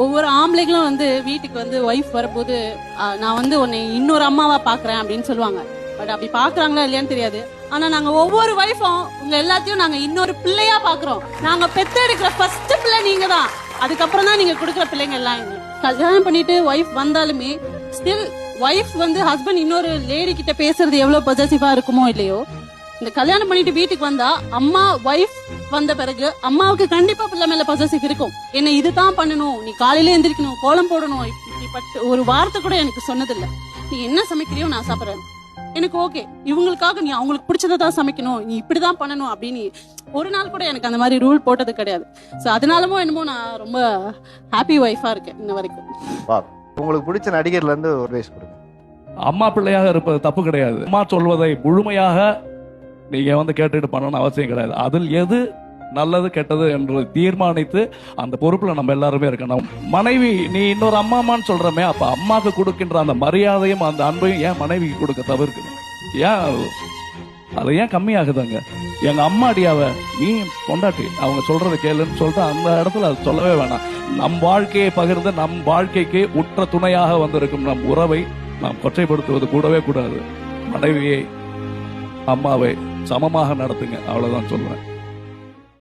ஒவ்வொரு ஆம்பளைங்களும் வந்து வீட்டுக்கு வந்து ஒய்ஃப் வரும்போது நான் வந்து உன்னை இன்னொரு அம்மாவா பாக்குறேன் அப்படின்னு சொல்லுவாங்க. பட் அப்படி பாக்குறாங்களா இல்லையான்னு தெரியாது. ஆனா நாங்க ஒவ்வொரு ஒய்ஃபும் உங்க எல்லாத்தையும் நாங்க இன்னொரு பிள்ளையா பாக்குறோம். நாங்க பெத்தெடுக்கிற ஃபர்ஸ்ட் பிள்ளை நீங்க தான். அதுக்கப்புறம் தான் நீங்க கொடுக்குற பிள்ளைங்க எல்லாம். கல்யாணம் பண்ணிட்டு ஒய்ஃப் வந்தாலுமே ஸ்டில் ஒய்ஃப் வந்து ஹஸ்பண்ட் இன்னொரு லேடி கிட்ட பேசுறது எவ்வளவு பொசசிவா இருக்குமோ இல்லையோ, இந்த கல்யாணம் பண்ணிட்டு வீட்டுக்கு வந்தா அம்மா ஒய்ஃப் வந்த பிறகு அம்மாவுக்கு கண்டிப்பா பிள்ளை மேல பொசசிவ் இருக்கும். என்ன இதுதான் பண்ணணும், நீ காலையில எந்திரிக்கணும், கோலம் போடணும், இப்படிப்பட்ட ஒரு வார்த்தை கூட எனக்கு சொன்னதில்லை. நீ என்ன சமைக்கிறியோ நான் சாப்பிடுறேன், எனக்கு ஓகே, இவங்களுக்காக நீ அவங்களுக்கு பிடிச்சதான் சமைக்கணும், நீ இப்படிதான் பண்ணணும் அப்படின்னு ஒரு நாள் கூட எனக்கு அந்த மாதிரி ரூல் போட்டது கிடையாது. சோ அதனாலமோ என்னமோ நான் ரொம்ப ஹாப்பி ஒய்ஃபா இருக்கேன் இன்ன வரைக்கும். உங்களுக்கு பிடிச்ச நடிகர்ல இருந்து ஒரு வயசு கொடுங்க. அம்மா பிள்ளையாக இருப்பது தப்பு கிடையாது. அம்மா சொல்வதை முழுமையாக நீங்க வந்து கேட்டுட்டு பண்ணணும்னு அவசியம் கிடையாது. அதில் எது நல்லது கெட்டது என்று தீர்மானித்து அந்த பொறுப்புல நம்ம எல்லாருமே இருக்கணும். மனைவி நீ இன்னொரு அம்மான்னு சொல்றமே, அப்ப அம்மாக்கு கொடுக்கின்ற அந்த மரியாதையும் அந்த அன்பையும் ஏன் மனைவிக்கு கொடுக்க தவிர்க்கணும்? ஏன் அது ஏன் கம்மியாகுதுங்க? எங்க அம்மா அடியாவ நீ பொண்டாட்டி, அவங்க சொல்றதை கேளுன்னு சொல்லிட்டு அந்த இடத்துல அது சொல்லவே வேணாம். நம் வாழ்க்கையை பகிர்ந்து நம் வாழ்க்கைக்கு உற்ற துணையாக வந்திருக்கும் நம் உறவை நாம் கொச்சைப்படுத்துவது கூடவே கூடாது. மனைவியை அம்மாவை சமமாக நடத்துங்க, அவ்வளவுதான் சொல்றேன்.